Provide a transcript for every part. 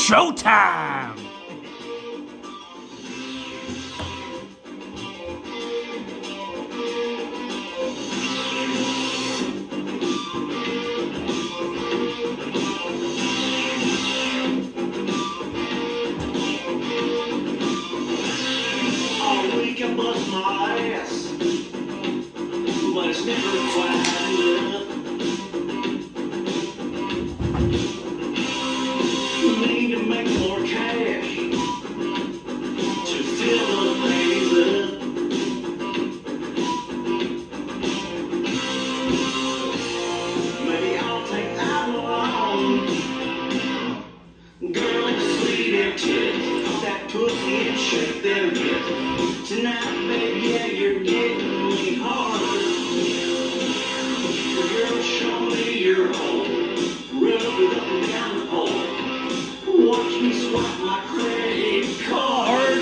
showtime! All week I bust my ass, but it's never quite enough. Need to make more cash to fill the things up. Maybe I'll take that along. Girl, sweet and tit, put that pussy and shake them hips. Tonight, baby, yeah, you're getting me hard. Girl, show me your hole, rub it up and down the pole. Watch me swipe my credit card.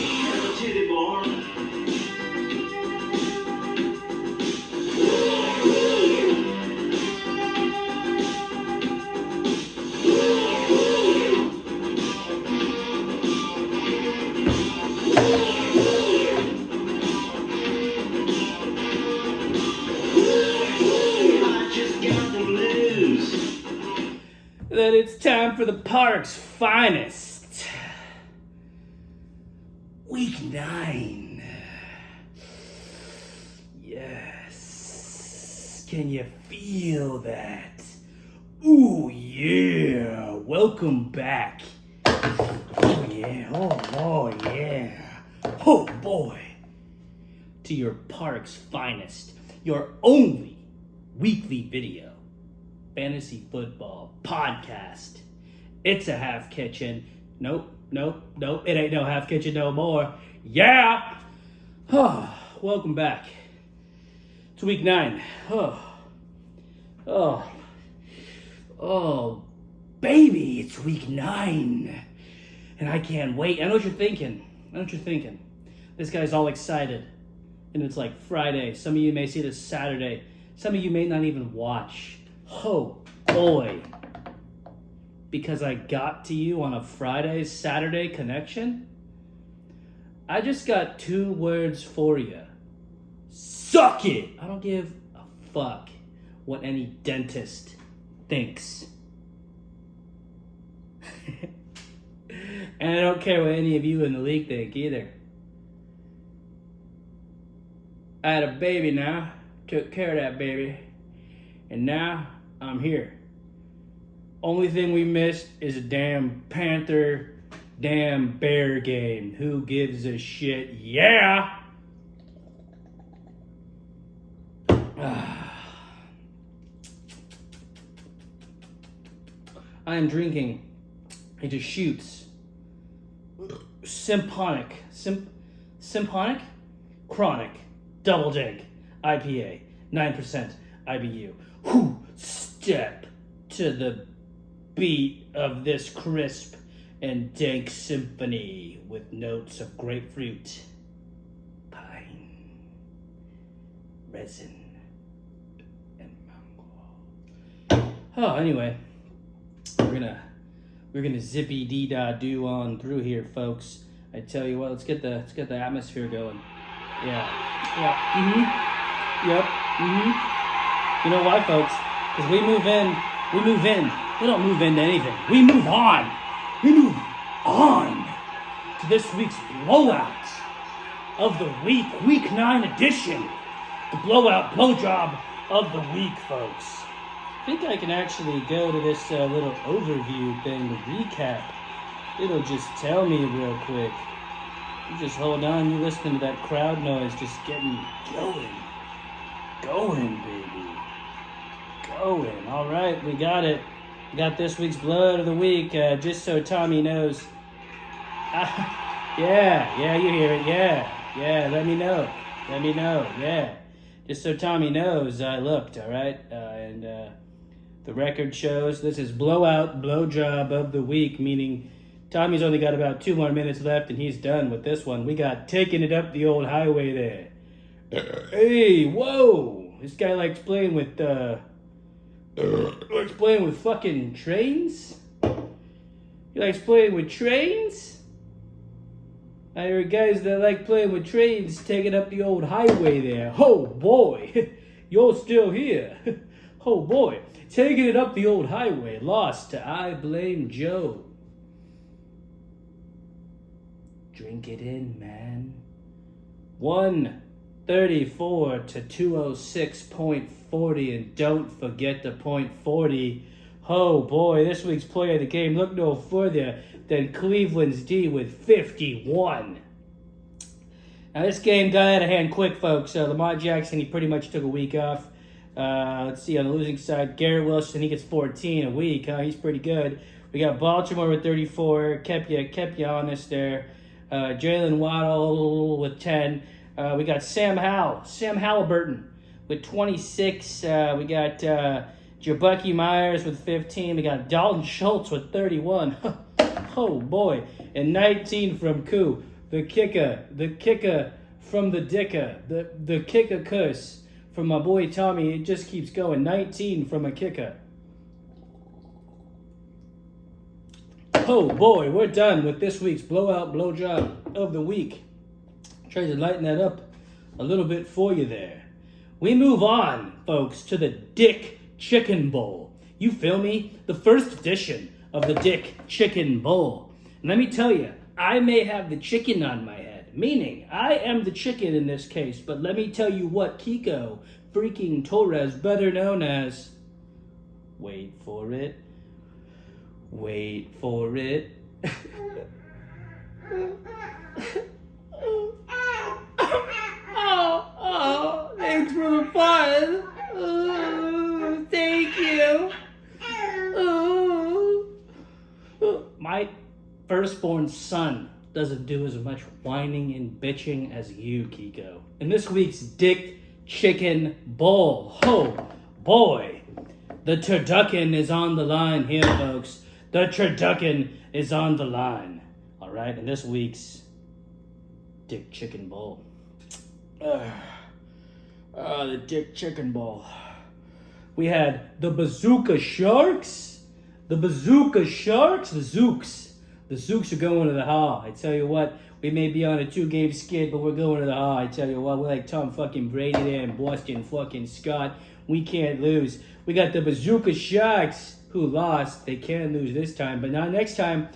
Hello, titty barn. I just got the news. That it's time for the park's finest. Week 9. Yes. Can you feel that? Ooh, yeah. Welcome back. Oh, yeah. Oh, yeah. Oh, boy. To your park's finest. Your only weekly video. Fantasy football podcast. It's a half kitchen. Nope. It ain't no half kitchen no more. Yeah. Welcome back to week 9. Oh, baby, it's week 9, and I can't wait. I know what you're thinking. This guy's all excited, and it's like Friday. Some of you may see this Saturday. Some of you may not even watch. Oh boy, because I got to you on a Friday, Saturday connection, I just got 2 words for you. Suck it! I don't give a fuck what any dentist thinks. And I don't care what any of you in the league think either. I had a baby now, took care of that baby, and now I'm here. Only thing we missed is a damn Panther, damn Bear game. Who gives a shit? Yeah! I am drinking a Deschutes Symphonic Chronic Double Dank IPA, 9% IBU. Whew, step to the beat of this crisp and dank symphony with notes of grapefruit, pine, resin, and mango. Oh, anyway, we're gonna zippy dee da do on through here, folks. I tell you what, let's get the atmosphere going. Yeah. Yep. You know why, folks? Because we move in. We don't move into anything. We move on. To this week's blowout of the week, week 9 edition. The blowjob of the week, folks. I think I can actually go to this little overview thing to recap. It'll just tell me real quick. You just hold on, you listening to that crowd noise just getting going, baby. Going. All right, we got it. We got this week's blood of the week, just so Tommy knows. Yeah, you hear it, yeah, let me know, yeah. Just so Tommy knows, I looked, all right? And the record shows this is blowjob of the week, meaning Tommy's only got about 2 more minutes left and he's done with this one. We got taking it up the old highway there. Hey, whoa! This guy likes playing with fucking trains? He likes playing with trains? I heard guys that like playing with trains taking up the old highway there. Oh boy, you're still here. Oh boy, taking it up the old highway, lost to I Blame Joe. Drink it in, man. 134 to 206.40, and don't forget the .40. Oh boy, this week's player of the game looked no further than Cleveland's D with 51. Now this game got out of hand quick, folks. Lamar Jackson, he pretty much took a week off. Let's see, on the losing side, Garrett Wilson, he gets 14 a week. He's pretty good. We got Baltimore with 34. Kept you honest there. Jalen Waddle with 10. We got Sam Halliburton with 26. We got Jabucky Myers with 15. We got Dalton Schultz with 31. Oh boy. And 19 from Koo. The kicker from the dicker. The kicker curse from my boy Tommy. It just keeps going. 19 from a kicker. Oh boy, we're done with this week's blowout blowjob of the week. Try to lighten that up a little bit for you there. We move on, folks, to the Dick Chicken Bowl. You feel me? The first edition of the Dick Chicken Bowl. And let me tell you, I may have the chicken on my head, meaning I am the chicken in this case, but let me tell you what, Kiko freaking Torres, better known as, wait for it, oh, thanks for the fun. Thank you. My firstborn son doesn't do as much whining and bitching as you, Kiko. In this week's Dick Chicken Bowl, oh boy, the turducken is on the line here, folks. The turducken is on the line. All right, in this week's Dick Chicken Bowl. The Dick Chicken Bowl. We had the Bazooka Sharks. The Zooks. The Zooks are going to the Hall. I tell you what, we may be on a 2-game skid, but we're going to the Hall. I tell you what, we're like Tom fucking Brady there and Boston fucking Scott. We can't lose. We got the Bazooka Sharks who lost. They can lose this time, but not next time.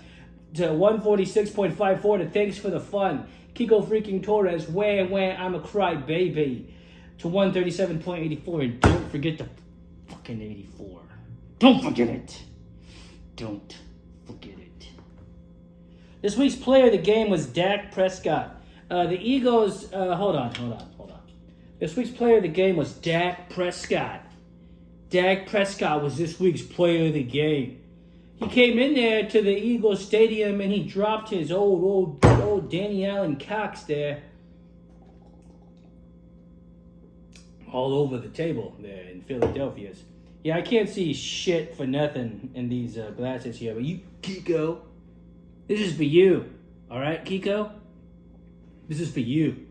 To 146.54 to thanks for the fun. Kiko freaking Torres, wah, I'm a cry baby. To 137.84, and don't forget the fucking 84. Don't forget it. Don't forget it. This week's player of the game was Dak Prescott. The Eagles, hold on. This week's player of the game was Dak Prescott. Dak Prescott was this week's player of the game. He came in there to the Eagles Stadium and he dropped his old Danny Allen Cox there all over the table there in Philadelphia's. Yeah, I can't see shit for nothing in these glasses here, but you, Kiko, this is for you. All right, Kiko? This is for you.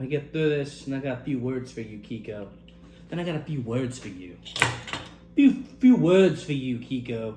I get through this, and I got a few words for you, Kiko. Then I got a few words for you. Few words for you, Kiko.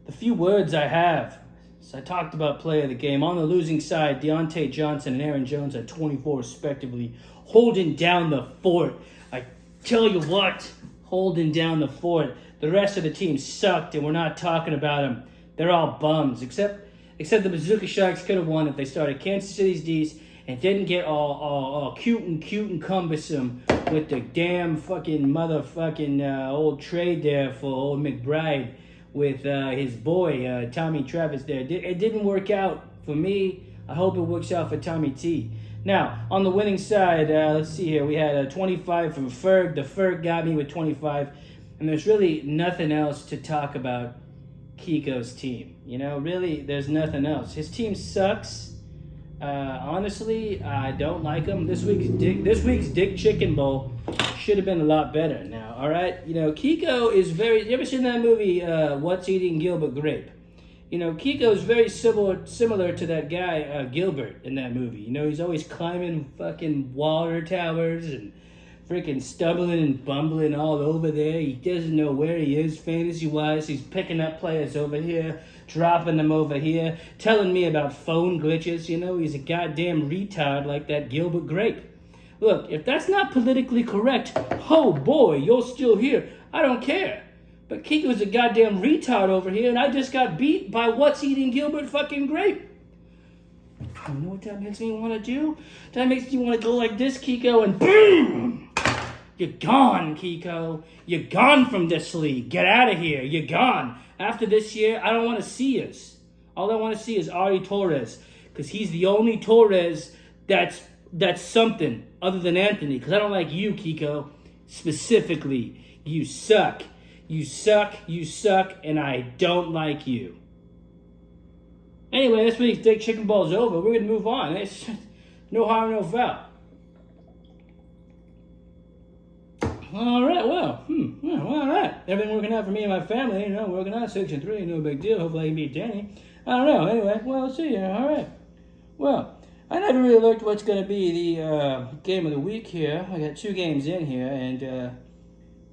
The few words I have. So I talked about player of the game. On the losing side, Deontay Johnson and Aaron Jones at 24 respectively, holding down the fort. I tell you what, holding down the fort. The rest of the team sucked, and we're not talking about them. They're all bums, except the Bazooka Sharks could have won if they started Kansas City's D's and didn't get all cute and cumbersome with the damn fucking motherfucking old trade there for old McBride with his boy, Tommy Travis there. It didn't work out for me. I hope it works out for Tommy T. Now, on the winning side, let's see here. We had 25 from Ferg. The Ferg got me with 25. And there's really nothing else to talk about Kiko's team. You know, really, there's nothing else. His team sucks. Honestly, I don't like him. This week's Dick Chicken Bowl should have been a lot better. Now, all right, you know, Kiko is very. You ever seen that movie, What's Eating Gilbert Grape? You know, Kiko is very similar to that guy Gilbert in that movie. You know, he's always climbing fucking water towers and freaking stumbling and bumbling all over there. He doesn't know where he is fantasy-wise. He's picking up players over here, dropping them over here, telling me about phone glitches. You know, he's a goddamn retard like that Gilbert Grape. Look, if that's not politically correct, oh boy, you're still here. I don't care. But Kiko's a goddamn retard over here, and I just got beat by what's eating Gilbert fucking Grape. You know what that makes me want to do? That makes me want to go like this, Kiko, and boom! You're gone, Kiko. You're gone from this league. Get out of here. You're gone. After this year, I don't want to see us. All I want to see is Ari Torres, because he's the only Torres that's something other than Anthony, because I don't like you, Kiko. Specifically, you suck. You suck, and I don't like you. Anyway, this week's Dick Chicken Ball's over. We're going to move on. It's no harm, no foul. All right, well, all right. Everything working out for me and my family, working out 6-3, no big deal. Hopefully I can beat Danny. I don't know. Anyway, well, let's see. All right. Well, I never really looked what's going to be the game of the week here. I got 2 games in here, and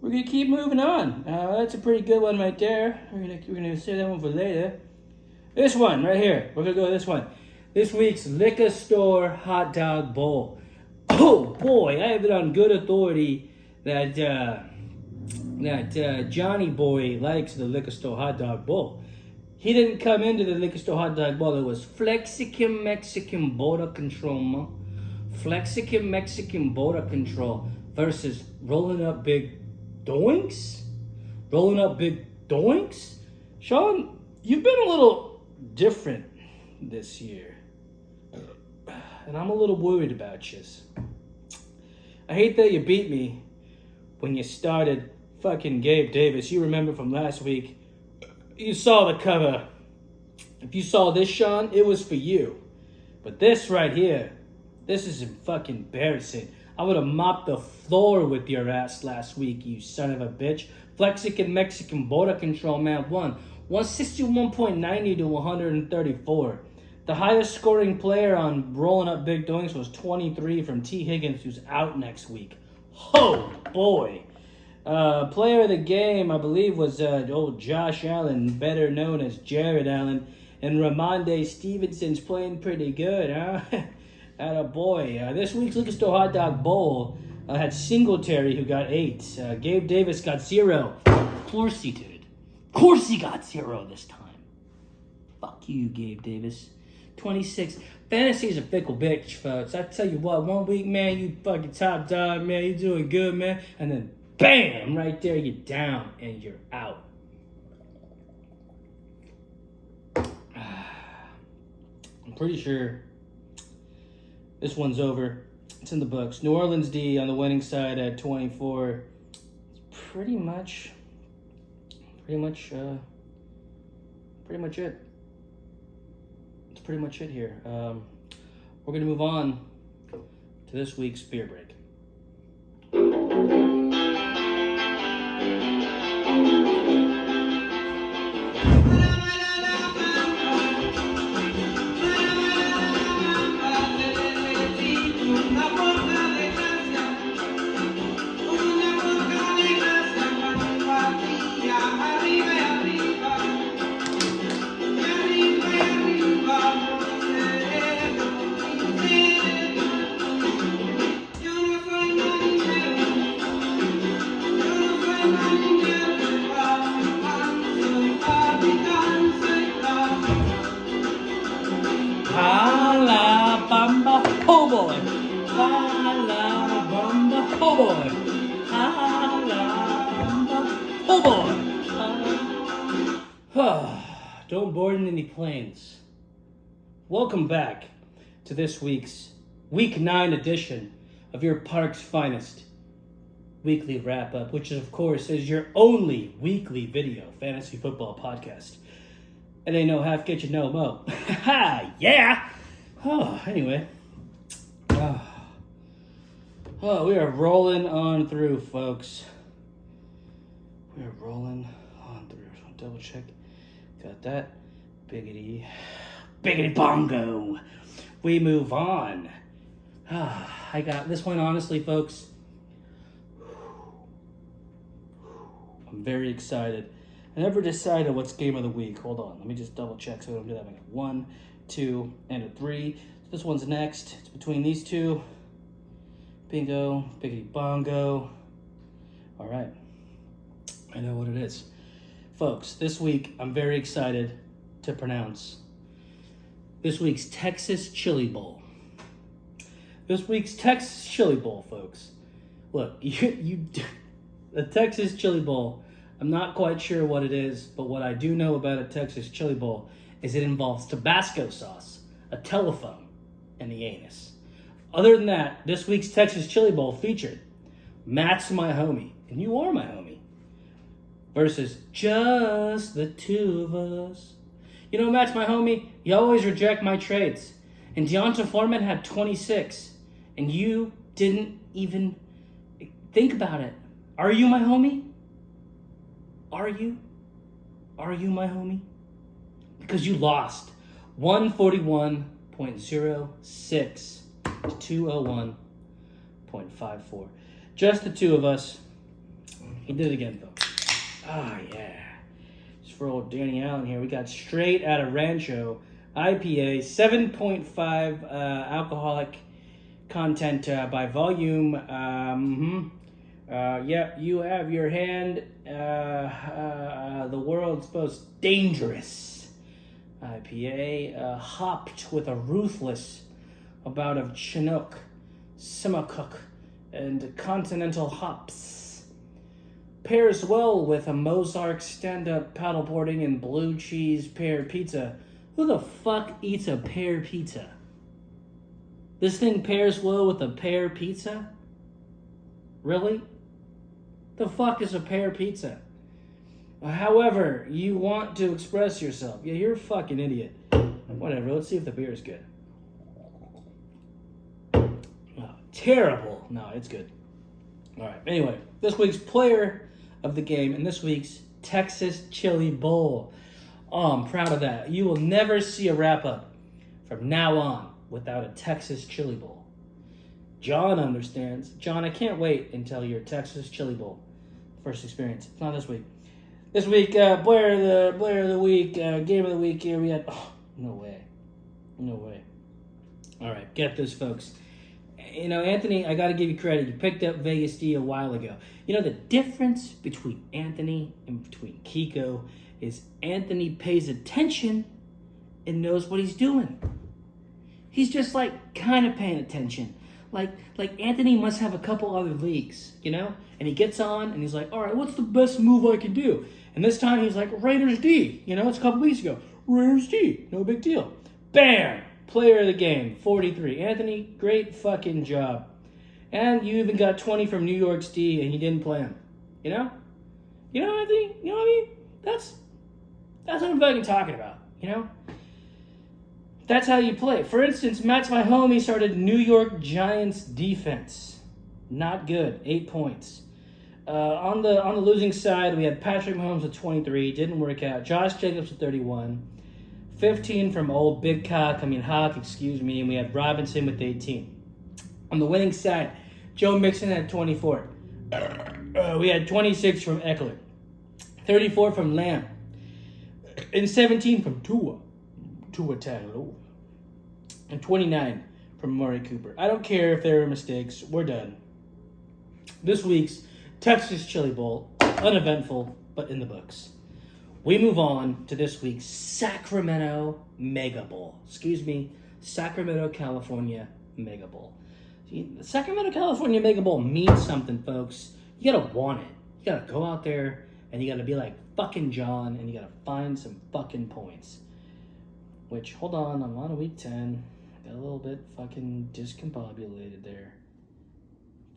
we're going to keep moving on. That's a pretty good one right there. We're gonna save that one for later. This one right here. We're going to go with this one. This week's Liquor Store Hot Dog Bowl. Oh, boy. I have it on good authority that Johnny Boy likes the Liquor Store Hot Dog Bowl. He didn't come into the Liquor Store Hot Dog Bowl. It was Flexican Mexican Border Control, ma. Flexican Mexican Border Control versus Rolling Up Big Doinks? Rolling Up Big Doinks? Sean, you've been a little different this year. And I'm a little worried about you. I hate that you beat me when you started fucking Gabe Davis. You remember from last week. You saw the cover. If you saw this, Sean, it was for you. But this right here, this is fucking embarrassing. I would have mopped the floor with your ass last week, you son of a bitch. Flexican Mexican Border Control man won 161.90 to 134. The highest scoring player on Rolling Up Big Doinks was 23 from T. Higgins, who's out next week. Oh, boy. Player of the game, I believe, was old Josh Allen, better known as Jared Allen. And Ramondre Stevenson's playing pretty good, huh? Attaboy. This week's Liquor Store Hot Dog Bowl had Singletary, who got 8. Gabe Davis got 0. Of course he did. Of course he got 0 this time. Fuck you, Gabe Davis. 26. Fantasy's a fickle bitch, folks. I tell you what, one week, man, you fucking top dog, man. You doing good, man. And then, bam, right there, you're down and you're out. I'm pretty sure this one's over. It's in the books. New Orleans D on the winning side at 24. It's pretty much it. That's pretty much it here. We're going to move on to this week's beer break. Oh boy! Alabama, oh boy! Alabama, oh boy! Don't board in any planes. Welcome back to this week's Week 9 edition of your Park's Finest weekly wrap-up, which of course is your only weekly video fantasy football podcast. It ain't no half kitchen, no mo. Ha! Yeah! Oh, anyway. Oh, we are rolling on through, folks. We are rolling on through. Double check. Got that. Biggity bongo. We move on. I got this one, honestly, folks. I'm very excited. I never decided what's game of the week. Hold on, let me just double check so I don't do that. I got 1, 2, and a 3. So this one's next. It's between these two. Bingo, biggity bongo. All right, I know what it is. Folks, this week I'm very excited to pronounce this week's Texas Chili Bowl. This week's Texas Chili Bowl, folks. Look, the Texas Chili Bowl, I'm not quite sure what it is, but what I do know about a Texas Chili Bowl is it involves Tabasco sauce, a telephone, and the anus. Other than that, this week's Texas Chili Bowl featured Matt's my homie, and you are my homie, versus just the two of us. You know, Matt's my homie, you always reject my trades. And Deonta Foreman had 26, and you didn't even think about it. Are you my homie? Are you? Are you my homie? Because you lost 141.06 to 201.54. Just the two of us. He did it again, folks. Ah, yeah. Just for old Danny Allen here, we got straight out of Rancho IPA, 7.5 alcoholic content by volume. Yep, you have your hand. The world's most dangerous IPA, hopped with a ruthless bout of Chinook, Simcoe, and Continental hops. Pairs well with a Mozart stand-up paddleboarding and blue cheese pear pizza. Who the fuck eats a pear pizza? This thing pairs well with a pear pizza? Really? The fuck is a pear pizza? However, you want to express yourself. Yeah, you're a fucking idiot. Whatever, let's see if the beer is good. Oh, terrible. No, it's good. All right, anyway, this week's player of the game and this week's Texas Chili Bowl. Oh, I'm proud of that. You will never see a wrap-up from now on without a Texas Chili Bowl. John understands. John, I can't wait until your Texas Chili Bowl first experience. It's not this week. This week, Blair of the week, game of the week here. We had, no way. All right, get this, folks. You know, Anthony, I got to give you credit. You picked up Vegas D a while ago. You know, the difference between Anthony and between Kiko is Anthony pays attention and knows what he's doing. He's just like kind of paying attention. Like Anthony must have a couple other leagues, you know? And he gets on and he's like, all right, what's the best move I can do? And this time he's like, Raiders D. You know, it's a couple weeks ago. Raiders D. No big deal. Bam! Player of the game, 43. Anthony, great fucking job. And you even got 20 from New York's D and you didn't play him. You know? You know, Anthony? You know what I mean? That's what I'm fucking talking about, you know? That's how you play. For instance, Matt's my homie started New York Giants defense. Not good. 8 points. On the losing side, we had Patrick Mahomes with 23. Didn't work out. Josh Jacobs with 31. 15 from old Big Hawk, and we had Robinson with 18. On the winning side, Joe Mixon had 24. We had 26 from Eckler. 34 from Lamb. And 17 from Tua Tagovailoa, and 29 from Murray Cooper. I don't care if there were mistakes. We're done. This week's Texas Chili Bowl, uneventful, but in the books. We move on to this week's Sacramento Mega Bowl. Sacramento, California Mega Bowl. See, the Sacramento, California Mega Bowl means something, folks. You gotta want it. You gotta go out there and you gotta be like fucking John and you gotta find some fucking points. Which, hold on, I'm on week 10. Got a little bit fucking discombobulated there.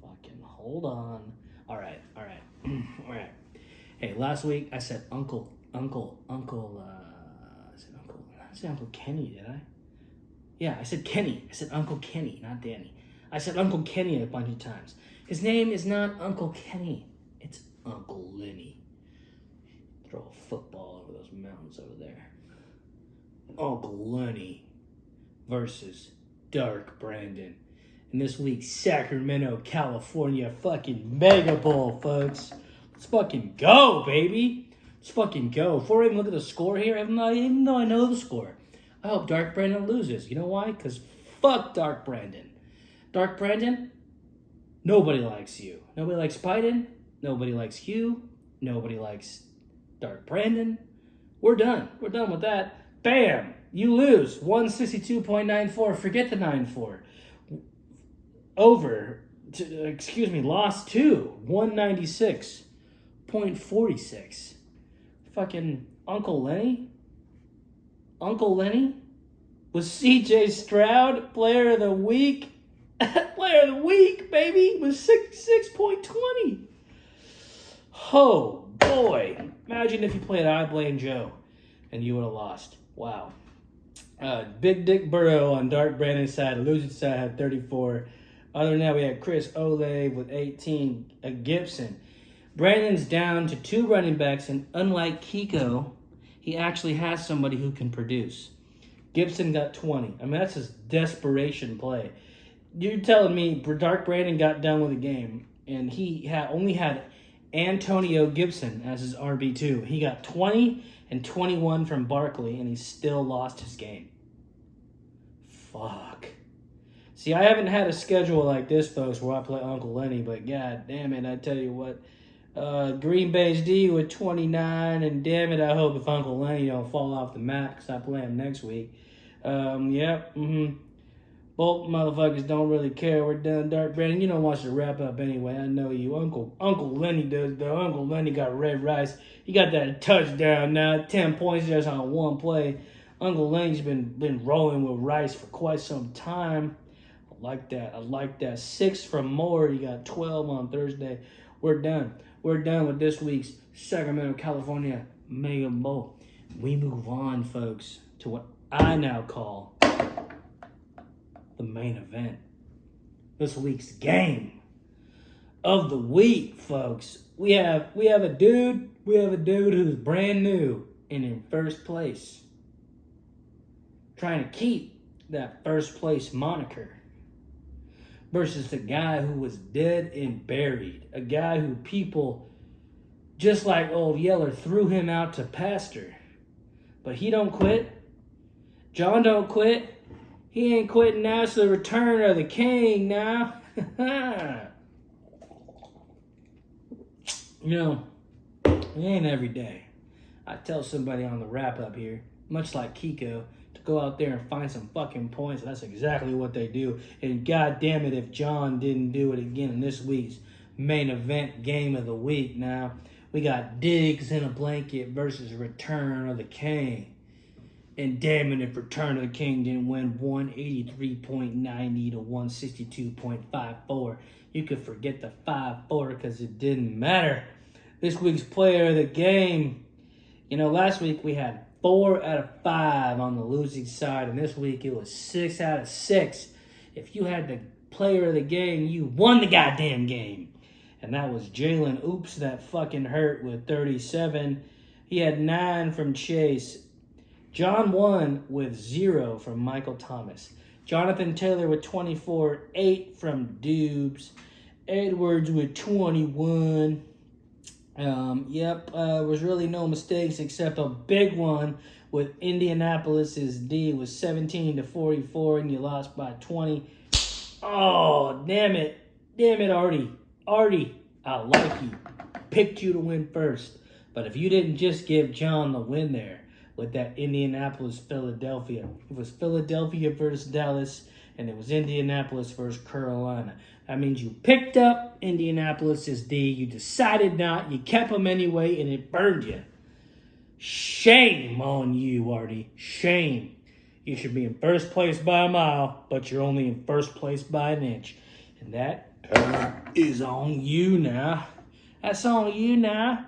Fucking hold on. All right. Hey, last week I said Uncle Kenny, did I? Yeah, I said Kenny. I said Uncle Kenny, not Danny. I said Uncle Kenny a bunch of times. His name is not Uncle Kenny. It's Uncle Lenny. Throw a football over those mountains over there. Uncle Lenny versus Dark Brandon in this week's Sacramento, California fucking Mega Bowl, folks. Let's fucking go, baby. Let's fucking go. Before I even look at the score here, even though I know the score, I hope Dark Brandon loses. You know why? Because fuck Dark Brandon. Dark Brandon, nobody likes you. Nobody likes Biden. Nobody likes Hugh. Nobody likes Dark Brandon. We're done. We're done with that. Bam! You lose. 162.94. Forget the 9-4. Lost to 196.46. Fucking Uncle Lenny? Uncle Lenny? Was CJ Stroud player of the week? Player of the week, baby! Was 6.20. Oh, boy. Imagine if you played I Blame Joe and you would have lost. Wow. Big Dick Burrow on Dark Brandon's side. Losing side had 34. Other than that, we had Chris Olave with 18. Gibson. Brandon's down to 2 running backs, and unlike Kiko, he actually has somebody who can produce. Gibson got 20. I mean, that's his desperation play. You're telling me Dark Brandon got done with the game, and he only had Antonio Gibson as his RB2. He got 20 and 21 from Barkley, and he still lost his game. Fuck. See, I haven't had a schedule like this, folks, where I play Uncle Lenny, but god damn it, I tell you what. Green Bay's D with 29, and damn it, I hope if Uncle Lenny don't fall off the map because I play him next week. Both motherfuckers don't really care. We're done. Dark Brandon, you don't want us to wrap up anyway. I know you. Uncle Lenny does, though. Uncle Lenny got red rice. He got that touchdown now. 10 points just on one play. Uncle Lenny's been rolling with rice for quite some time. I like that. 6 from Moore. You got 12 on Thursday. We're done. We're done with this week's Sacramento, California Mega Bowl. We move on, folks, to what I now call the main event. This week's game of the week, folks. We have a dude who's brand new and in first place, trying to keep that first place moniker, versus the guy who was dead and buried, a guy who people, just like old Yeller, threw him out to pasture, but he don't quit. John don't quit. He ain't quitting now. It's the return of the king now. You know, it ain't every day I tell somebody on the wrap-up here, much like Kiko, to go out there and find some fucking points. That's exactly what they do. And god damn it if John didn't do it again in this week's main event game of the week. Now, we got Diggs in a blanket versus Return of the King. And damn it if Return of the King didn't win 183.90 to 162.54. You could forget the 5-4 because it didn't matter. This week's player of the game. You know, last week we had 4 out of 5 on the losing side, and this week it was 6 out of 6. If you had the player of the game, you won the goddamn game. And that was Jalen Oops that fucking hurt with 37. He had 9 from Chase. John won with 0 from Michael Thomas. Jonathan Taylor with 24, 8 from Dubes. Edwards with 21. Was really no mistakes except a big one with Indianapolis's D was 17 to 44, and you lost by 20. Oh, damn it, Artie, I like you. Picked you to win first, but if you didn't just give John the win there with that Indianapolis-Philadelphia, it was Philadelphia versus Dallas, and it was Indianapolis versus Carolina. That means you picked up Indianapolis's D, you decided not, you kept them anyway, and it burned you. Shame on you, Artie. Shame. You should be in first place by a mile, but you're only in first place by an inch. And that is on you now. That's on you now.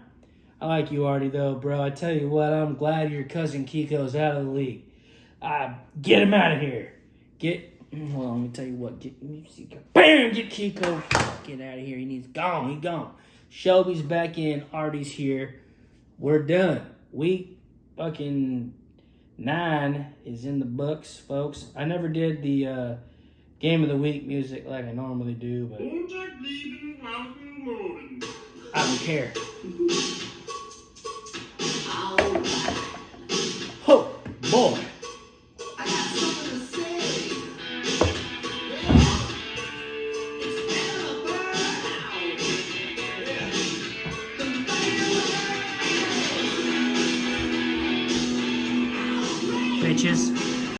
I like you, Artie, though, bro. I tell you what, I'm glad your cousin Kiko's out of the league. Get him out of here. Hold on, let me tell you what. Bam! Get Kiko. Get out of here. He's gone. He's gone. Shelby's back in. Artie's here. We're done. Week fucking 9 is in the books, folks. I never did the game of the week music like I normally do, but I don't care. Alright, Oh, boy. I got something to say. It's better to burn out. Than Bitches.